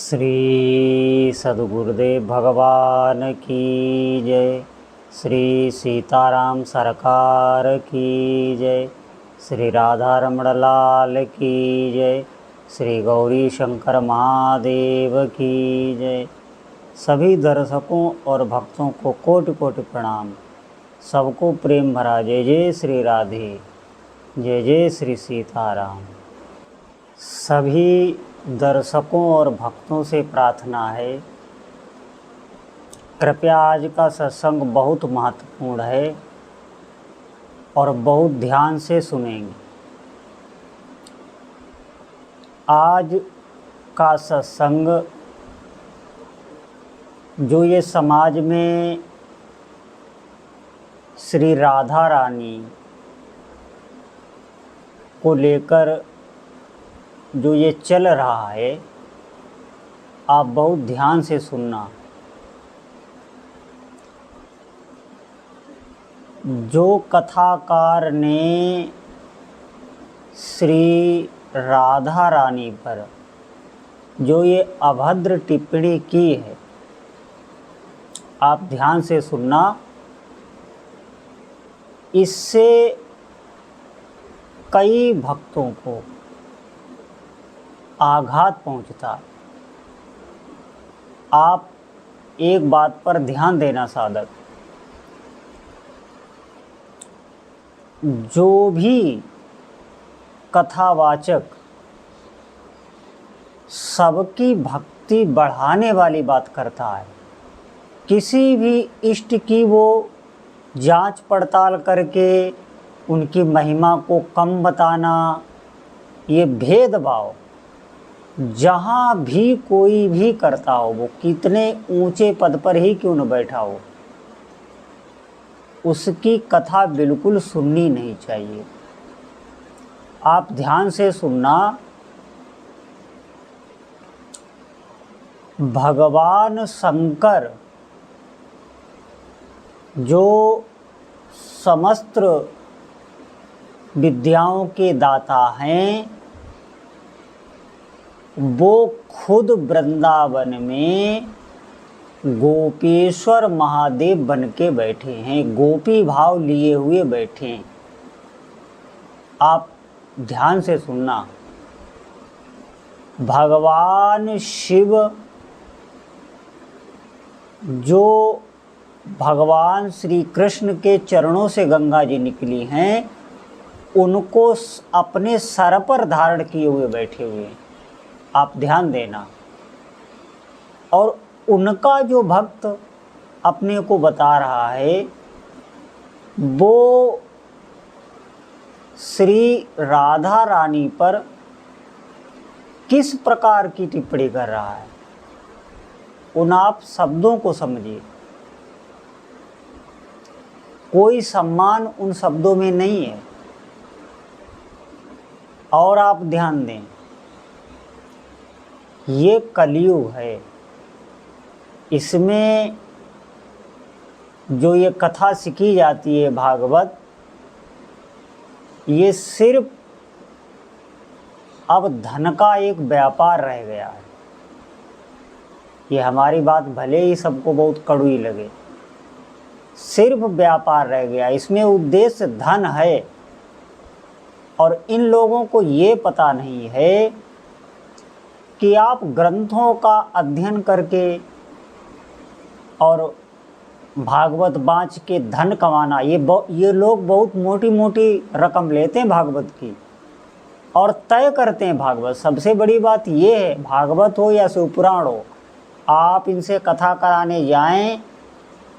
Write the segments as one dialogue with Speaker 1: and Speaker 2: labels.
Speaker 1: श्री सद्गुरुदेव भगवान की जय। श्री सीताराम सरकार की जय। श्री राधा रमण लाल की जय। श्री गौरी शंकर महादेव की जय। सभी दर्शकों और भक्तों को कोटि कोटि प्रणाम। सबको प्रेम भरा जय जय श्री राधे, जय जय श्री सीताराम। सभी दर्शकों और भक्तों से प्रार्थना है, कृपया आज का सत्संग बहुत महत्वपूर्ण है और बहुत ध्यान से सुनेंगे। आज का सत्संग जो ये समाज में श्री राधा रानी को लेकर जो ये चल रहा है, आप बहुत ध्यान से सुनना। जो कथाकार ने श्री राधा रानी पर जो ये अभद्र टिप्पणी की है, आप ध्यान से सुनना। इससे कई भक्तों को आघात पहुंचता है। आप एक बात पर ध्यान देना साधक, जो भी कथावाचक सबकी भक्ति बढ़ाने वाली बात करता है, किसी भी इष्ट की वो जांच पड़ताल करके उनकी महिमा को कम बताना, ये भेदभाव जहाँ भी कोई भी करता हो, वो कितने ऊंचे पद पर ही क्यों न बैठा हो, उसकी कथा बिल्कुल सुननी नहीं चाहिए। आप ध्यान से सुनना। भगवान शंकर जो समस्त विद्याओं के दाता हैं, वो खुद वृंदावन में गोपेश्वर महादेव बन के बैठे हैं, गोपी भाव लिए हुए बैठे हैं। आप ध्यान से सुनना। भगवान शिव जो भगवान श्री कृष्ण के चरणों से गंगा जी निकली हैं, उनको अपने सर पर धारण किए हुए बैठे हुए हैं। आप ध्यान देना। और उनका जो भक्त अपने को बता रहा है, वो श्री राधा रानी पर किस प्रकार की टिप्पणी कर रहा है, उन आप शब्दों को समझिए। कोई सम्मान उन शब्दों में नहीं है। और आप ध्यान दें, ये कलयुग है। इसमें जो ये कथा सीखी जाती है भागवत, ये सिर्फ अब धन का एक व्यापार रह गया है। ये हमारी बात भले ही सबको बहुत कड़वी लगे, सिर्फ व्यापार रह गया। इसमें उद्देश्य धन है और इन लोगों को ये पता नहीं है कि आप ग्रंथों का अध्ययन करके और भागवत बाँच के धन कमाना, ये लोग बहुत मोटी मोटी रकम लेते हैं भागवत की और तय करते हैं भागवत। सबसे बड़ी बात ये है, भागवत हो या शिवपुराण हो, आप इनसे कथा कराने जाएं,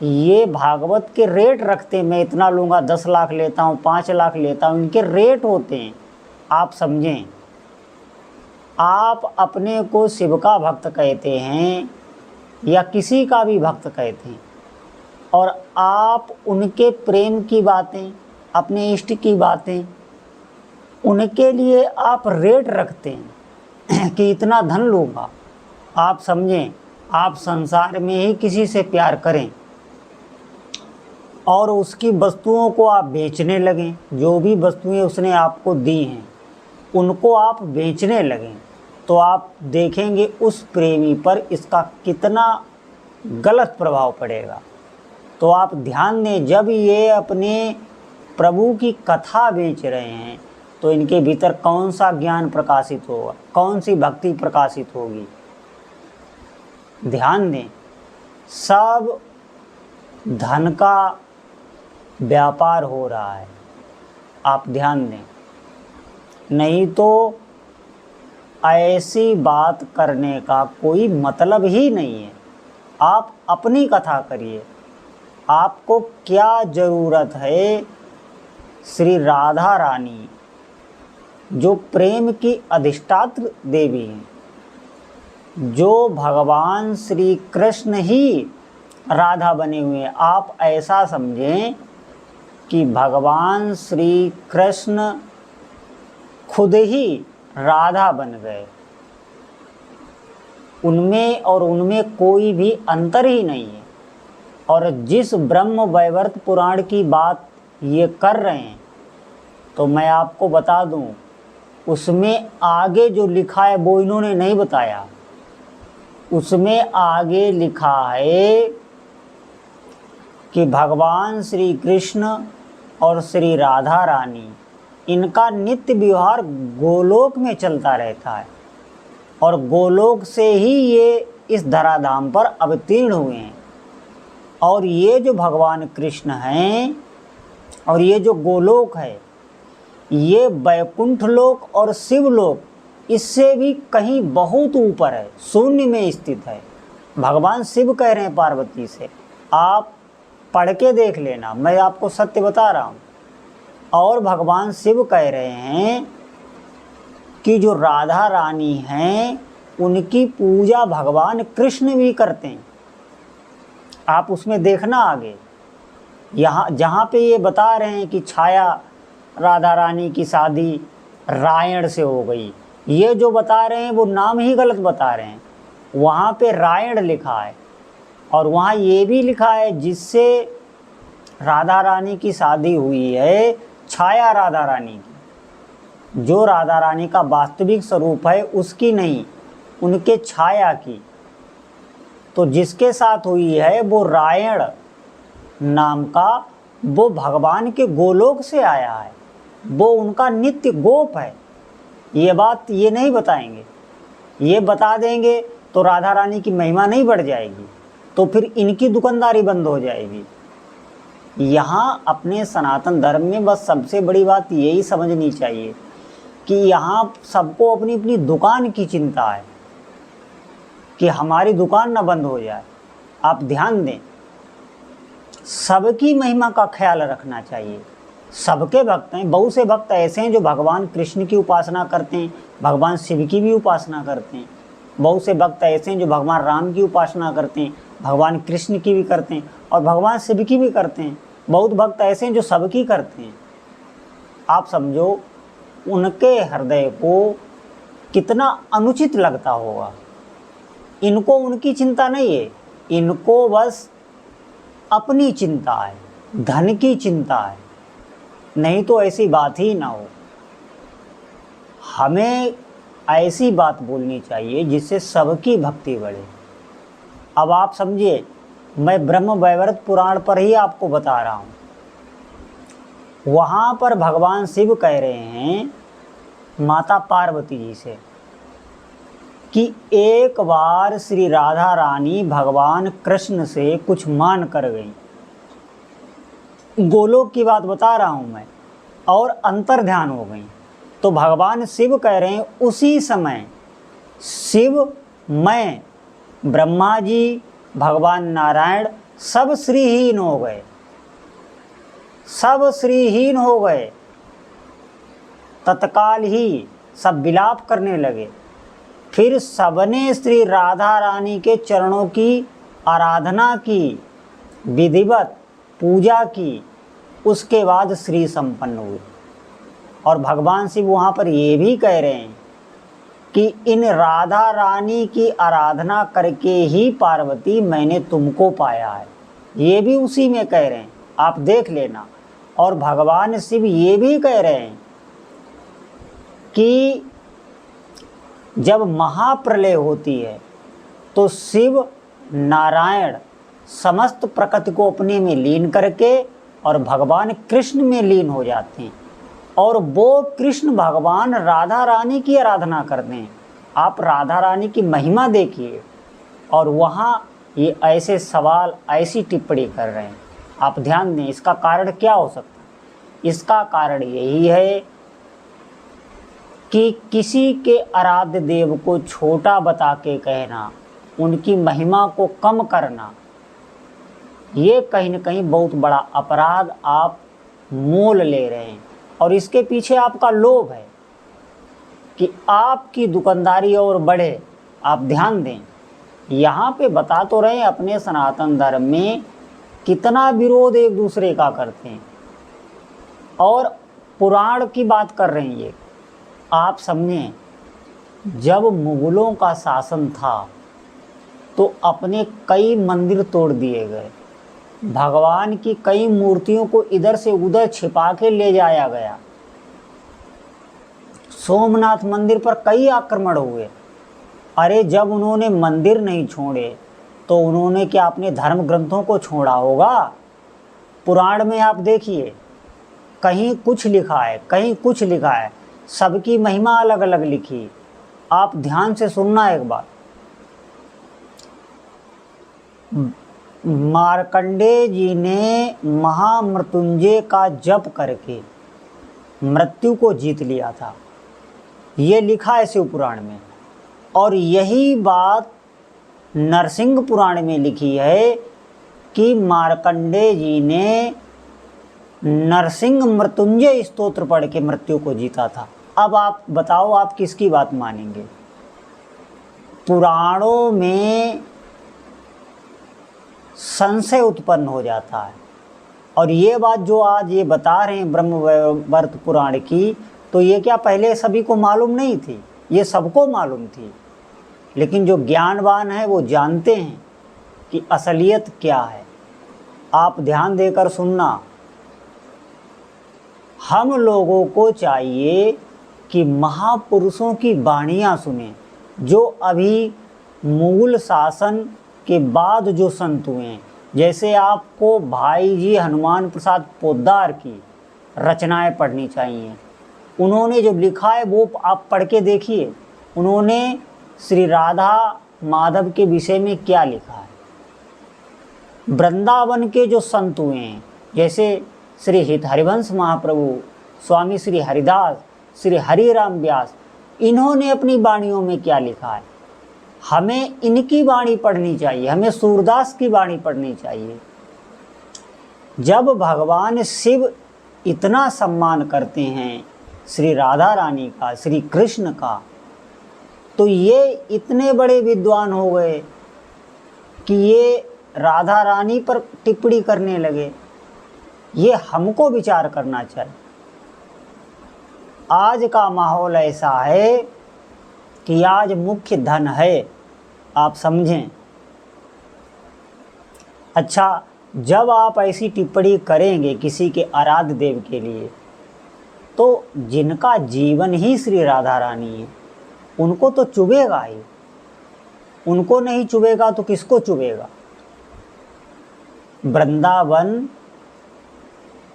Speaker 1: ये भागवत के रेट रखते हैं। मैं इतना लूँगा, 10 लाख लेता हूँ, 5 लाख लेता हूँ, इनके रेट होते हैं। आप समझें। आप अपने को शिव का भक्त कहते हैं या किसी का भी भक्त कहते हैं, और आप उनके प्रेम की बातें, अपने इष्ट की बातें, उनके लिए आप रेट रखते हैं कि इतना धन लूँगा। आप समझें, आप संसार में ही किसी से प्यार करें और उसकी वस्तुओं को आप बेचने लगें। जो भी वस्तुएं उसने आपको दी हैं, उनको आप बेचने लगें। तो आप देखेंगे उस प्रेमी पर इसका कितना गलत प्रभाव पड़ेगा। तो आप ध्यान दें, जब ये अपने प्रभु की कथा बेच रहे हैं तो इनके भीतर कौन सा ज्ञान प्रकाशित होगा, कौन सी भक्ति प्रकाशित होगी। ध्यान दें, सब धन का व्यापार हो रहा है, आप ध्यान दें। नहीं तो ऐसी बात करने का कोई मतलब ही नहीं है। आप अपनी कथा करिए, आपको क्या ज़रूरत है। श्री राधा रानी जो प्रेम की अधिष्ठात्र देवी हैं, जो भगवान श्री कृष्ण ही राधा बने हुए हैं। आप ऐसा समझें कि भगवान श्री कृष्ण खुद ही राधा बन गए, उनमें और उनमें कोई भी अंतर ही नहीं है। और जिस ब्रह्म वैवर्त पुराण की बात ये कर रहे हैं, तो मैं आपको बता दूं, उसमें आगे जो लिखा है वो इन्होंने नहीं बताया। उसमें आगे लिखा है कि भगवान श्री कृष्ण और श्री राधा रानी, इनका नित्य व्यवहार गोलोक में चलता रहता है और गोलोक से ही ये इस धराधाम पर अवतीर्ण हुए हैं। और ये जो भगवान कृष्ण हैं और ये जो गोलोक है, ये वैकुंठ लोक और शिवलोक इससे भी कहीं बहुत ऊपर है, शून्य में स्थित है। भगवान शिव कह रहे हैं पार्वती से, आप पढ़ के देख लेना, मैं आपको सत्य बता रहा हूँ। और भगवान शिव कह रहे हैं कि जो राधा रानी हैं उनकी पूजा भगवान कृष्ण भी करते हैं। आप उसमें देखना आगे, यहाँ जहाँ पे ये बता रहे हैं कि छाया राधा रानी की शादी रायण से हो गई, ये जो बता रहे हैं वो नाम ही गलत बता रहे हैं। वहाँ पे रायण लिखा है और वहाँ ये भी लिखा है जिससे राधा रानी की शादी हुई है छाया राधा रानी की, जो राधा रानी का वास्तविक स्वरूप है उसकी नहीं, उनके छाया की। तो जिसके साथ हुई है वो रायण नाम का, वो भगवान के गोलोक से आया है, वो उनका नित्य गोप है। ये बात ये नहीं बताएंगे, ये बता देंगे तो राधा रानी की महिमा नहीं बढ़ जाएगी, तो फिर इनकी दुकानदारी बंद हो जाएगी। यहाँ अपने सनातन धर्म में बस सबसे बड़ी बात यही समझनी चाहिए कि यहाँ सबको अपनी अपनी दुकान की चिंता है कि हमारी दुकान ना बंद हो जाए। आप ध्यान दें, सबकी महिमा का ख्याल रखना चाहिए। सबके भक्त हैं, बहुत से भक्त ऐसे हैं जो भगवान कृष्ण की उपासना करते हैं, भगवान शिव की भी उपासना करते हैं। बहुत से भक्त ऐसे हैं जो भगवान राम की उपासना करते हैं, भगवान कृष्ण की भी करते हैं और भगवान शिव की भी करते हैं। बहुत भक्त ऐसे हैं जो सबकी करते हैं। आप समझो उनके हृदय को कितना अनुचित लगता होगा। इनको उनकी चिंता नहीं है, इनको बस अपनी चिंता है, धन की चिंता है, नहीं तो ऐसी बात ही ना हो। हमें ऐसी बात बोलनी चाहिए जिससे सबकी भक्ति बढ़े। अब आप समझिए, मैं ब्रह्म वैवर्त पुराण पर ही आपको बता रहा हूँ। वहाँ पर भगवान शिव कह रहे हैं माता पार्वती जी से कि एक बार श्री राधा रानी भगवान कृष्ण से कुछ मान कर गई। गोलोक की बात बता रहा हूँ मैं, और अंतर ध्यान हो गई। तो भगवान शिव कह रहे हैं उसी समय शिव, मैं, ब्रह्मा जी, भगवान नारायण सब श्रीहीन हो गए, सब श्रीहीन हो गए। तत्काल ही सब विलाप करने लगे। फिर सबने श्री राधा रानी के चरणों की आराधना की, विधिवत पूजा की, उसके बाद श्री संपन्न हुए। और भगवान शिव वहाँ पर ये भी कह रहे हैं कि इन राधा रानी की आराधना करके ही पार्वती मैंने तुमको पाया है, ये भी उसी में कह रहे हैं, आप देख लेना। और भगवान शिव ये भी कह रहे हैं कि जब महाप्रलय होती है तो शिव नारायण समस्त प्रकृति को अपने में लीन करके और भगवान कृष्ण में लीन हो जाते हैं, और वो कृष्ण भगवान राधा रानी की आराधना करते हैं। आप राधा रानी की महिमा देखिए, और वहाँ ये ऐसे सवाल, ऐसी टिप्पणी कर रहे हैं। आप ध्यान दें, इसका कारण क्या हो सकता है? इसका कारण यही है कि किसी के आराध्य देव को छोटा बता के कहना, उनकी महिमा को कम करना, ये कहीं न कहीं बहुत बड़ा अपराध आप मोल ले रहे हैं। और इसके पीछे आपका लोभ है कि आपकी दुकानदारी और बढ़े। आप ध्यान दें, यहाँ पे बता तो रहे हैं अपने सनातन धर्म में कितना विरोध एक दूसरे का करते हैं, और पुराण की बात कर रहे हैं। ये आप समझें, जब मुगलों का शासन था तो अपने कई मंदिर तोड़ दिए गए, भगवान की कई मूर्तियों को इधर से उधर छिपा के ले जाया गया, सोमनाथ मंदिर पर कई आक्रमण हुए। अरे जब उन्होंने मंदिर नहीं छोड़े तो उन्होंने क्या अपने धर्म ग्रंथों को छोड़ा होगा? पुराण में आप देखिए, कहीं कुछ लिखा है, कहीं कुछ लिखा है, सबकी महिमा अलग अलग लिखी। आप ध्यान से सुनना एक बात। मार्कंडेय जी ने महामृत्युंजय का जप करके मृत्यु को जीत लिया था, ये लिखा है शिव पुराण में। और यही बात नरसिंह पुराण में लिखी है कि मार्कंडेय जी ने नरसिंह मृत्युंजय स्तोत्र पढ़ के मृत्यु को जीता था। अब आप बताओ, आप किसकी बात मानेंगे? पुराणों में संशय उत्पन्न हो जाता है। और ये बात जो आज ये बता रहे हैं ब्रह्मवैवर्त पुराण की, तो ये क्या पहले सभी को मालूम नहीं थी? ये सबको मालूम थी, लेकिन जो ज्ञानवान है वो जानते हैं कि असलियत क्या है। आप ध्यान देकर सुनना, हम लोगों को चाहिए कि महापुरुषों की वाणियाँ सुने, जो अभी मुगल शासन के बाद जो संत हुए हैं। जैसे आपको भाई जी हनुमान प्रसाद पोद्दार की रचनाएं पढ़नी चाहिए। उन्होंने जो लिखा है वो आप पढ़ के देखिए, उन्होंने श्री राधा माधव के विषय में क्या लिखा है। वृंदावन के जो संत हुए हैं, जैसे श्री हरिवंश महाप्रभु, स्वामी श्री हरिदास, श्री हरिराम व्यास, इन्होंने अपनी वाणियों में क्या लिखा है, हमें इनकी वाणी पढ़नी चाहिए, हमें सूरदास की वाणी पढ़नी चाहिए। जब भगवान शिव इतना सम्मान करते हैं श्री राधा रानी का, श्री कृष्ण का, तो ये इतने बड़े विद्वान हो गए कि ये राधा रानी पर टिप्पणी करने लगे। ये हमको विचार करना चाहिए। आज का माहौल ऐसा है कि आज मुख्य धन है, आप समझें। अच्छा, जब आप ऐसी टिप्पणी करेंगे किसी के आराध्य देव के लिए, तो जिनका जीवन ही श्री राधा रानी है, उनको तो चुभेगा ही। उनको नहीं चुभेगा तो किसको चुभेगा? वृंदावन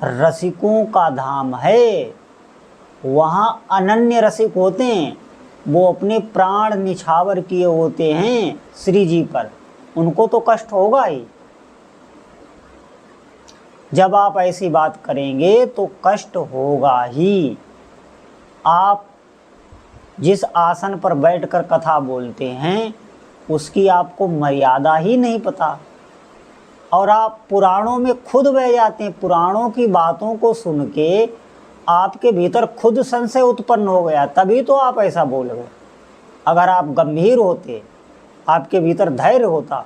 Speaker 1: रसिकों का धाम है, वहाँ अनन्य रसिक होते हैं, वो अपने प्राण निछावर किए होते हैं श्री जी पर, उनको तो कष्ट होगा ही। जब आप ऐसी बात करेंगे तो कष्ट होगा ही। आप जिस आसन पर बैठकर कथा बोलते हैं उसकी आपको मर्यादा ही नहीं पता, और आप पुराणों में खुद बह जाते हैं। पुराणों की बातों को सुन के आपके भीतर खुद संशय उत्पन्न हो गया, तभी तो आप ऐसा बोल गए। अगर आप गंभीर होते, आपके भीतर धैर्य होता,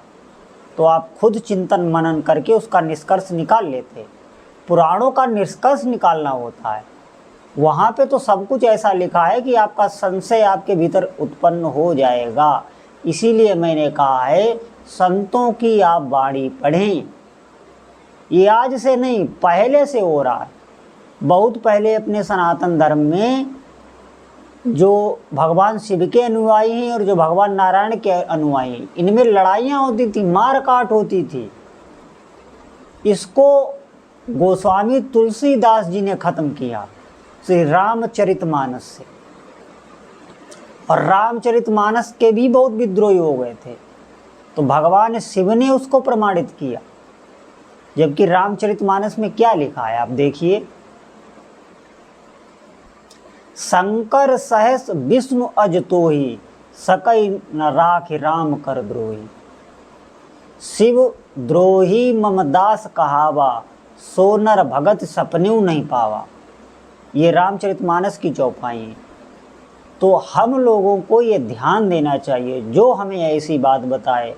Speaker 1: तो आप खुद चिंतन मनन करके उसका निष्कर्ष निकाल लेते। पुराणों का निष्कर्ष निकालना होता है। वहाँ पे तो सब कुछ ऐसा लिखा है कि आपका संशय आपके भीतर उत्पन्न हो जाएगा। इसीलिए मैंने कहा है, संतों की आप वाणी पढ़ें। ये आज से नहीं, पहले से हो रहा है। बहुत पहले अपने सनातन धर्म में जो भगवान शिव के अनुयायी हैं और जो भगवान नारायण के अनुयायी हैं, इनमें लड़ाइयाँ होती थी, मार काट होती थी। इसको गोस्वामी तुलसीदास जी ने ख़त्म किया श्री रामचरितमानस से। और रामचरितमानस के भी बहुत विद्रोही हो गए थे, तो भगवान शिव ने उसको प्रमाणित किया। जबकि रामचरितमानस में क्या लिखा है आप देखिए, शंकर सहस विष्णु अज तोहि, सकई न राखि राम कर द्रोही। शिव द्रोही मम दास कहावा, सो नर भगत सपन्यू नहीं पावा। ये रामचरितमानस की चौपाई है। तो हम लोगों को ये ध्यान देना चाहिए, जो हमें ऐसी बात बताए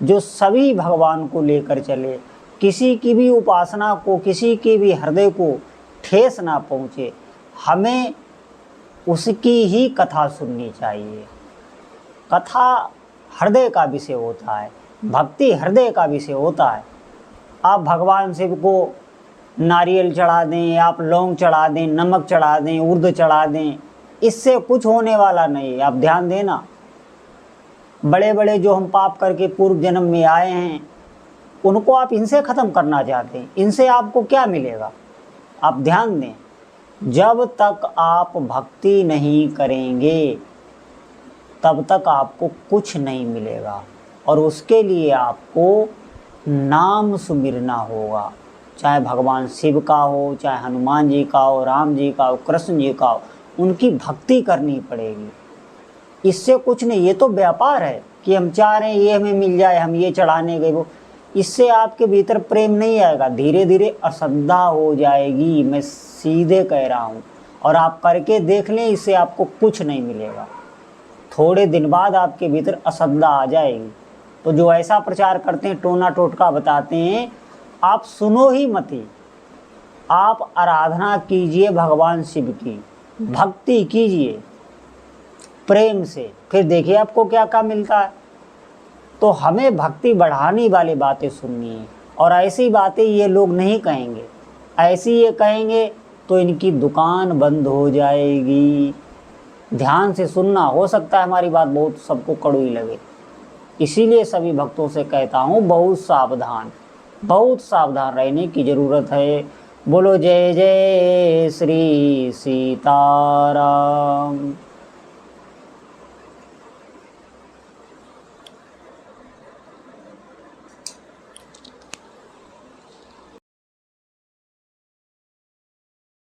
Speaker 1: जो सभी भगवान को लेकर चले, किसी की भी उपासना को, किसी के भी हृदय को ठेस ना पहुँचे, हमें उसकी ही कथा सुननी चाहिए। कथा हृदय का विषय होता है, भक्ति हृदय का विषय होता है। आप भगवान शिव को नारियल चढ़ा दें, आप लौंग चढ़ा दें, नमक चढ़ा दें, उर्द चढ़ा दें, इससे कुछ होने वाला नहीं है। आप ध्यान देना, बड़े बड़े जो हम पाप करके पूर्व जन्म में आए हैं, उनको आप इनसे ख़त्म करना चाहते हैं, इनसे आपको क्या मिलेगा? आप ध्यान दें, जब तक आप भक्ति नहीं करेंगे तब तक आपको कुछ नहीं मिलेगा। और उसके लिए आपको नाम सुमिरना होगा, चाहे भगवान शिव का हो, चाहे हनुमान जी का हो, राम जी का हो, कृष्ण जी का हो, उनकी भक्ति करनी पड़ेगी। इससे कुछ नहीं, ये तो व्यापार है कि हम चाह रहे हैं ये हमें मिल जाए, हम ये चढ़ाने गए वो, इससे आपके भीतर प्रेम नहीं आएगा, धीरे धीरे अश्रद्धा हो जाएगी। मैं सीधे कह रहा हूँ, और आप करके देख लें, इससे आपको कुछ नहीं मिलेगा। थोड़े दिन बाद आपके भीतर अश्रद्धा आ जाएगी। तो जो ऐसा प्रचार करते हैं, टोना टोटका बताते हैं, आप सुनो ही मत ही, आप आराधना कीजिए भगवान शिव की, भक्ति कीजिए प्रेम से, फिर देखिए आपको क्या क्या मिलता है। तो हमें भक्ति बढ़ाने वाली बातें सुननी है, और ऐसी बातें ये लोग नहीं कहेंगे। ऐसी ये कहेंगे तो इनकी दुकान बंद हो जाएगी। ध्यान से सुनना, हो सकता है हमारी बात बहुत सबको कड़वी लगे, इसीलिए सभी भक्तों से कहता हूँ बहुत सावधान रहने की ज़रूरत है। बोलो जय जय श्री सीताराम।